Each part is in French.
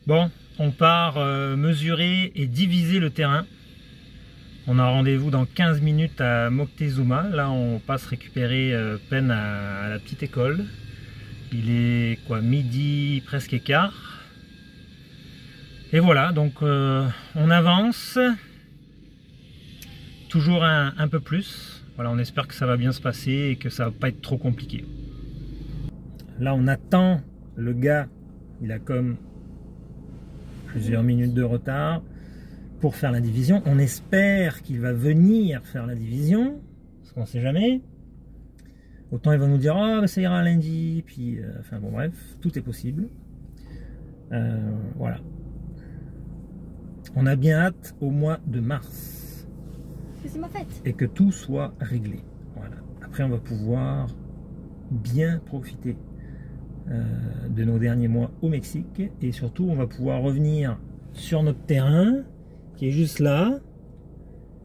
Bon, on part mesurer et diviser le terrain. On a rendez-vous dans 15 minutes à Moctezuma. Là, on passe récupérer Pen à la petite école. Il est quoi, midi presque écart. Et voilà, donc on avance. Toujours un peu plus. Voilà, on espère que ça va bien se passer et que ça va pas être trop compliqué. Là, on attend le gars. Il a comme plusieurs minutes de retard pour faire la division. On espère qu'il va venir faire la division, parce qu'on ne sait jamais. Autant il va nous dire oh mais ça ira lundi, puis enfin bon bref, tout est possible. Voilà. On a bien hâte au mois de mars. C'est ma fête. Et que tout soit réglé. Voilà. Après on va pouvoir bien profiter de nos derniers mois au Mexique, et surtout on va pouvoir revenir sur notre terrain qui est juste là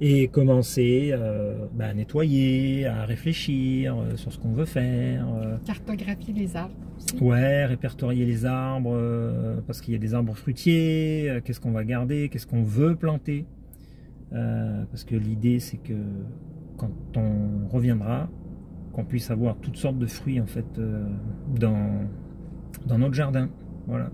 et commencer à nettoyer, à réfléchir sur ce qu'on veut faire. Cartographier les arbres aussi. Ouais, répertorier les arbres parce qu'il y a des arbres fruitiers, qu'est-ce qu'on va garder, qu'est-ce qu'on veut planter. Parce que l'idée c'est que quand on reviendra, qu'on puisse avoir toutes sortes de fruits en fait dans notre jardin. Voilà.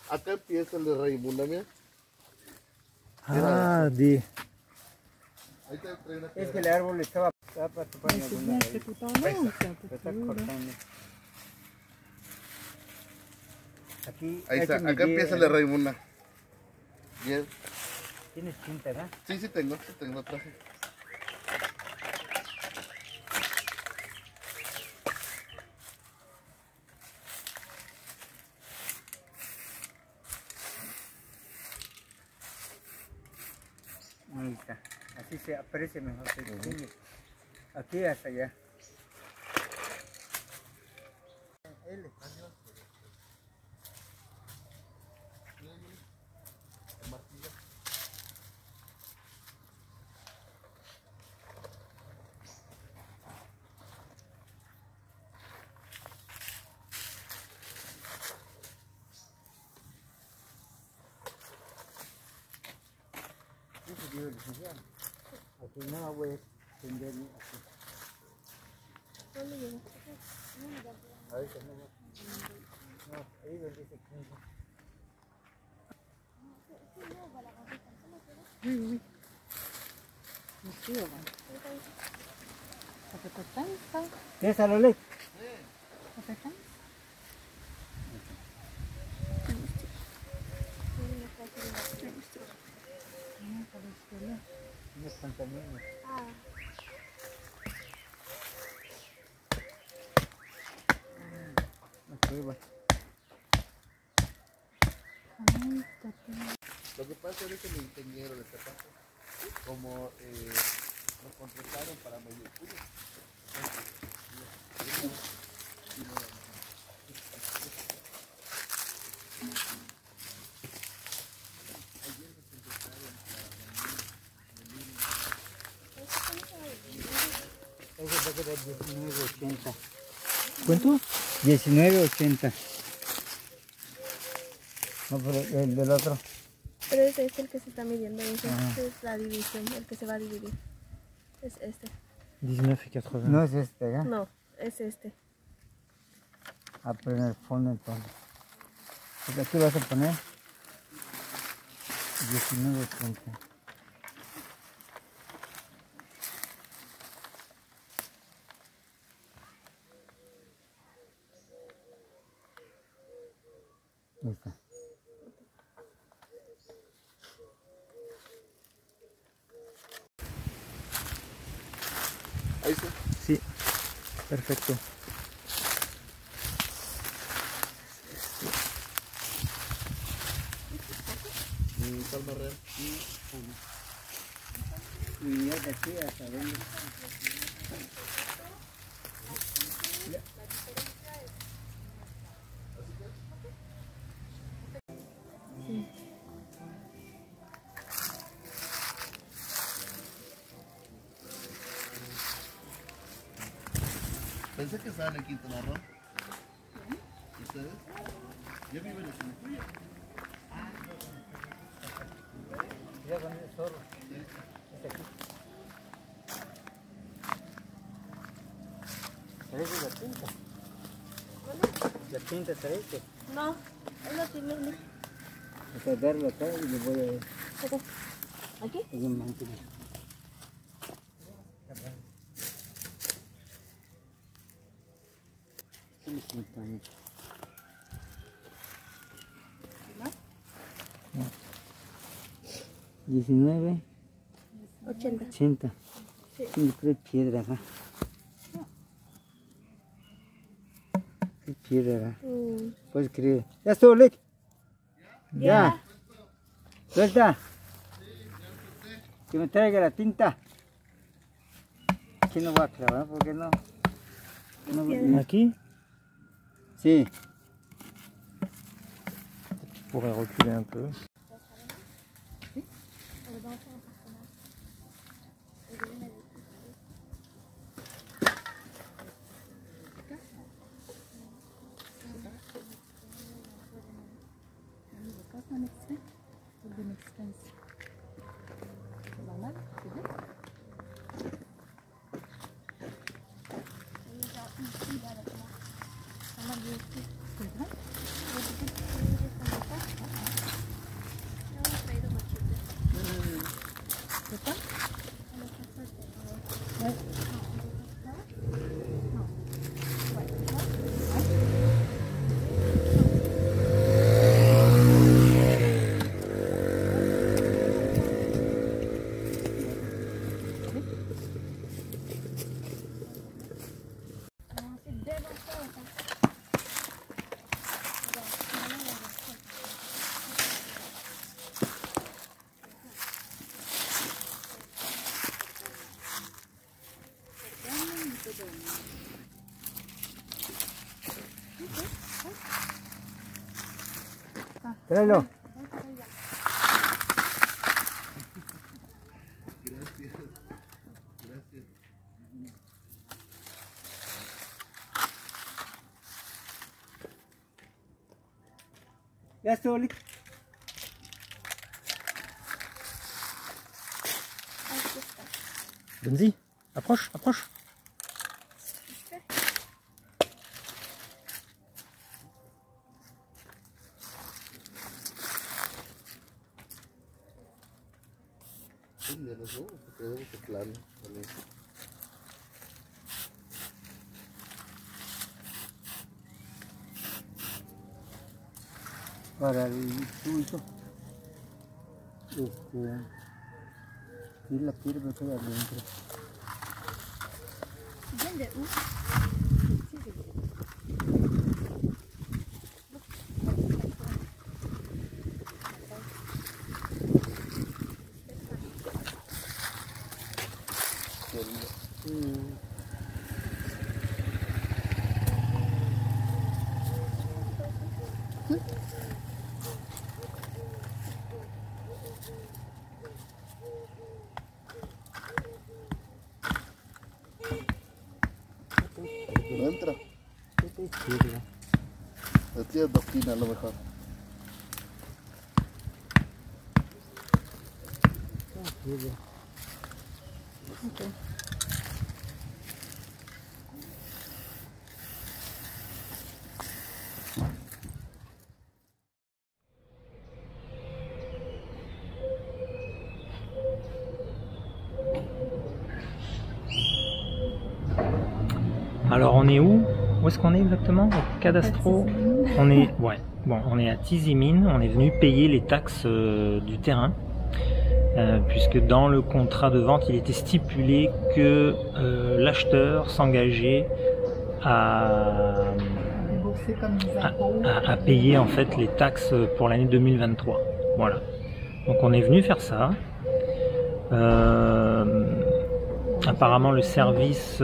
Acá empieza el de Raimunda, mira. Ah, des... Ahí te trae una Es que el árbol estaba para tapar Mais c'est bien, c'est tout en haut, c'est un peu Está plus haut, là. cortando. Aquí Ahí hay está, que acá medir, empieza el de Raimunda. Bien. Tienes cinta, ¿verdad? Sí, sí tengo, traje. Ahí está. Así se aprecia mejor. Se distingue. Aquí hasta allá. L. Aquí no voy a extender aquí. Ahorita no, ahí donde dice 15. Oui, oui. Monsieur, ça fait pas de temps, ça? ¿Qué es a lo lejos? Ça fait temps? Unos pantalones. Ok, bueno. Lo que pasa es que mi ingeniero de Zapato, como nos contrataron para medir cuyo. Ese va a quedar 19.80. ¿Cuánto? 19.80. No, pero el del otro. Pero ese es el que se está midiendo, Ajá. es la división, el que se va a dividir. Es este. 19,80. No es este, ¿verdad? No, es este. Ah, pero en el fondo entonces. Pues aquí vas a poner 19.80. Ahí está. Ahí está. Sí, perfecto. Palma real. Y ya de aquí hasta dónde. Pensé que estaban en Quintana Roo. ¿Ustedes? Yo vivo en la Cinecuya. Ya con el zorro. Este aquí. ¿Traes la tinta? ¿La tinta traes? No, es lo que viene. Voy a darlo acá y le voy a ver. ¿Aquí? Es un mantel. ¿Qué me siento ahí? 19, 80. 80. Sí. Yo creo que piedra acá. ¿Qué piedra acá? Puedes creer. Ya estuvo, Lick. Ya. Suelta. Que me traiga la tinta. Aquí no va a clavar, ¿por qué no? Aquí, Sí. tu pourrais reculer un peu. Tráelo. Ya estuvo, Lick. Donne-y, approche, approche. Sí, de los dos, porque debe ser claro. Vale. Para el tuyo. Y la piedra queda adentro. ¿Viene de où? No entra. Esta es piedra. La tía es doctrina a lo mejor. Esta es piedra. Alors on est où? Où est-ce qu'on est exactement? Au cadastro. On est, ouais, bon, on est à Tizimin. On est venu payer les taxes du terrain. Puisque dans le contrat de vente, il était stipulé que l'acheteur s'engageait à payer en fait les taxes pour l'année 2023. Voilà. Donc on est venu faire ça. Apparemment le service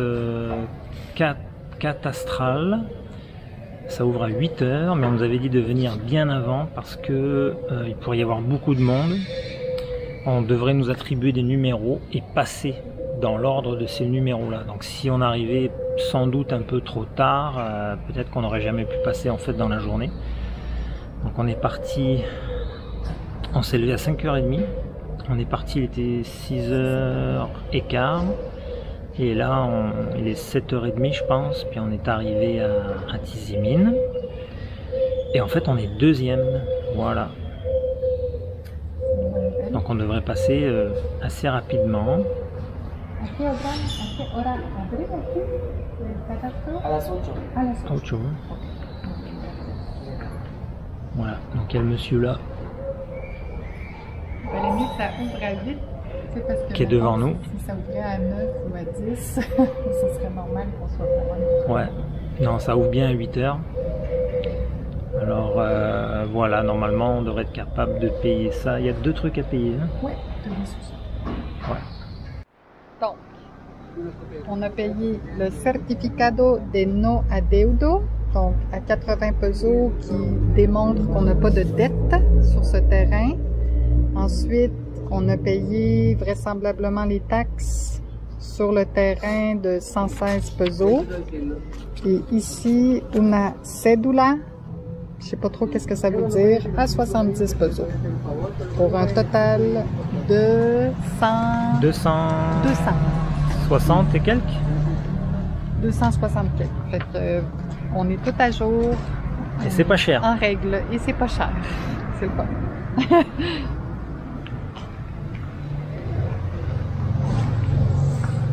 catastral, ça ouvre à 8 h, mais on nous avait dit de venir bien avant parce que il pourrait y avoir beaucoup de monde. On devrait nous attribuer des numéros et passer dans l'ordre de ces numéros-là. Donc si on arrivait sans doute un peu trop tard, peut-être qu'on n'aurait jamais pu passer en fait dans la journée. Donc on est parti, on s'est levé à 5h30, on est parti, il était 6h15, et là il est 7h30 je pense, puis on est arrivé à Tizimin, et en fait on est deuxième, voilà. Donc on devrait passer assez rapidement. A las 8. Voilà, donc il y a le monsieur là qui est devant nous. Si ça ouvrait à 9 ou à 10, ce serait normal qu'on soit vraiment. Ouais, non, ça ouvre bien à 8 h. Alors voilà, normalement on devrait être capable de payer ça. Il y a 2 trucs à payer. Hein? Ouais, ouais. Donc, on a payé le certificado de no adeudo, donc à 80 pesos, qui démontre qu'on n'a pas de dette sur ce terrain. Ensuite, on a payé vraisemblablement les taxes sur le terrain de 116 pesos. Et ici, una cédula, je sais pas trop qu'est-ce que ça veut dire, à 70 pesos. Pour un total de 260 et quelques. 260 quelques. Fait que, on est tout à jour. Et c'est pas cher. En règle. Et c'est pas cher. C'est le fun.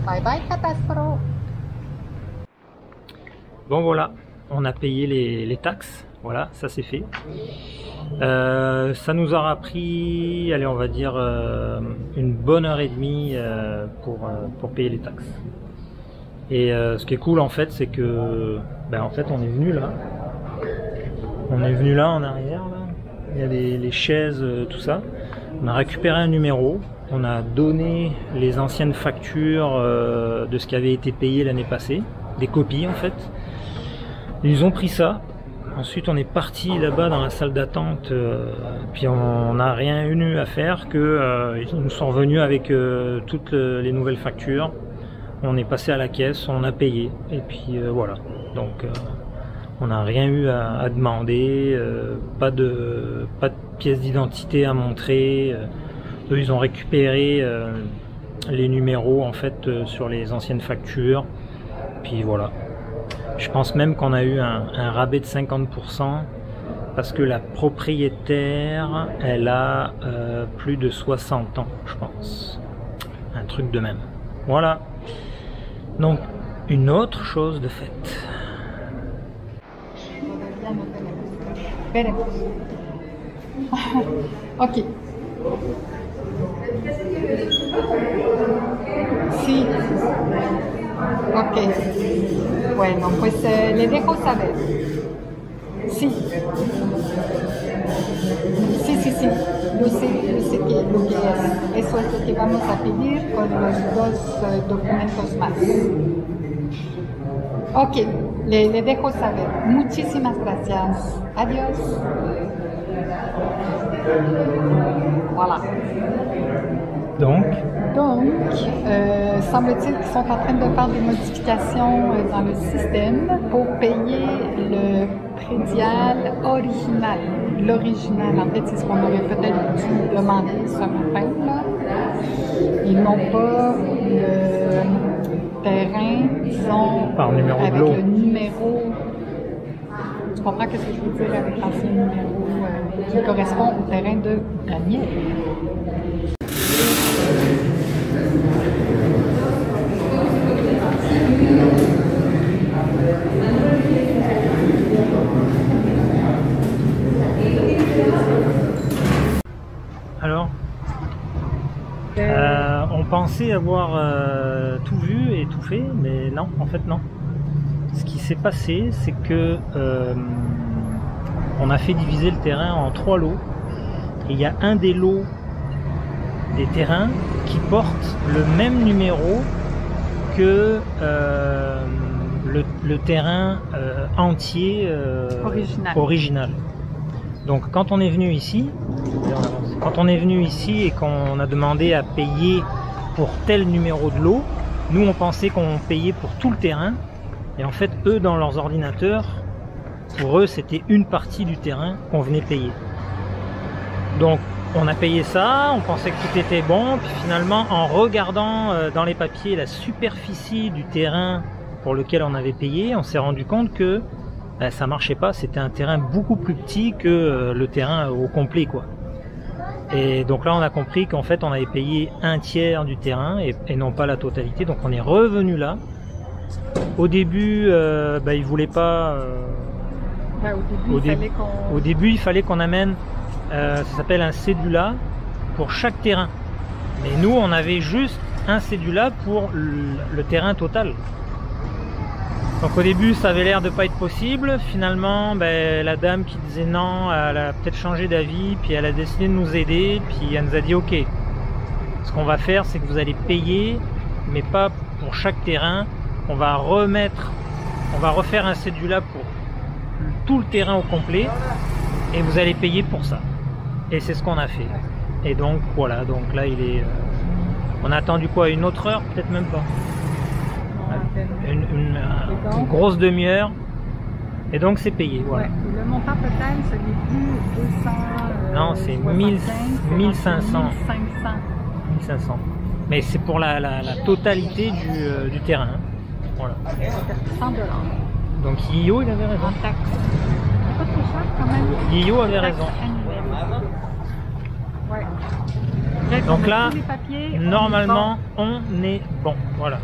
Bye bye, catastrophe. Bon voilà, on a payé les taxes. Voilà, ça c'est fait. Ça nous aura pris, allez, on va dire une bonne heure et demie pour payer les taxes. Et ce qui est cool en fait, c'est que, en fait, on est venu là. On est venu là en arrière. Là. Il y a les chaises, tout ça. On a récupéré un numéro. On a donné les anciennes factures de ce qui avait été payé l'année passée, des copies en fait. Ils ont pris ça. Ensuite, on est parti là-bas dans la salle d'attente, puis on n'a rien eu à faire que ils nous sont revenus avec toutes les nouvelles factures. On est passé à la caisse, on a payé, et puis voilà. Donc, on n'a rien eu à demander, pas de pièce d'identité à montrer. Eux, ils ont récupéré les numéros en fait sur les anciennes factures, puis voilà. Je pense même qu'on a eu un rabais de 50% parce que la propriétaire, elle a plus de 60 ans, je pense. Un truc de même. Voilà. Donc, une autre chose de faite. Ok. Sí. Ok. Bueno, pues le dejo saber. Sí. Sí. Yo sé que lo que es. Eso es lo que vamos a pedir con los 2 documentos más. Ok, le dejo saber. Muchísimas gracias. Adiós. Voilà. Donc, semble-t-il qu'ils sont en train de faire des modifications dans le système pour payer le prédial original. L'original, en fait, c'est ce qu'on aurait peut-être dû demander ce matin. Là. Ils n'ont pas le terrain, disons, par numéro avec de l'eau. Le numéro. Tu comprends ce que je veux dire avec l'ancien numéro qui correspond au terrain de Daniel? pensait avoir tout vu et tout fait, mais non, en fait non. Ce qui s'est passé, c'est que on a fait diviser le terrain en 3 lots, et il y a un des lots des terrains qui porte le même numéro que le terrain entier original. Donc quand on est venu ici, et qu'on a demandé à payer pour tel numéro de lot, nous on pensait qu'on payait pour tout le terrain, et en fait eux dans leurs ordinateurs, pour eux c'était une partie du terrain qu'on venait payer. Donc on a payé ça, on pensait que tout était bon, puis finalement en regardant dans les papiers la superficie du terrain pour lequel on avait payé, on s'est rendu compte que ça marchait pas, c'était un terrain beaucoup plus petit que le terrain au complet quoi. Et donc là on a compris qu'en fait on avait payé un tiers du terrain et non pas la totalité, donc on est revenu là. Au début ils voulaient pas... au début il fallait qu'on amène, ça s'appelle un cédula pour chaque terrain. Mais nous on avait juste un cédula pour le terrain total. Donc au début ça avait l'air de pas être possible, finalement la dame qui disait non, elle a peut-être changé d'avis, puis elle a décidé de nous aider, puis elle nous a dit ok, ce qu'on va faire c'est que vous allez payer, mais pas pour chaque terrain, on va refaire un cédula pour tout le terrain au complet, et vous allez payer pour ça. Et c'est ce qu'on a fait. Et donc voilà, donc là il est... on a attendu quoi, une autre heure, peut-être même pas. Une grosse demi-heure, et donc c'est payé. Voilà. Ouais, le montant total, ce n'est plus 200. Non, c'est 1500. 1500. Mais c'est pour la totalité du terrain. Voilà. $100. Donc Yio, il avait raison. En taxe. Pas trop cher quand même. Yio avait raison. Ouais. Donc là, les papiers, normalement, on est bon. Voilà.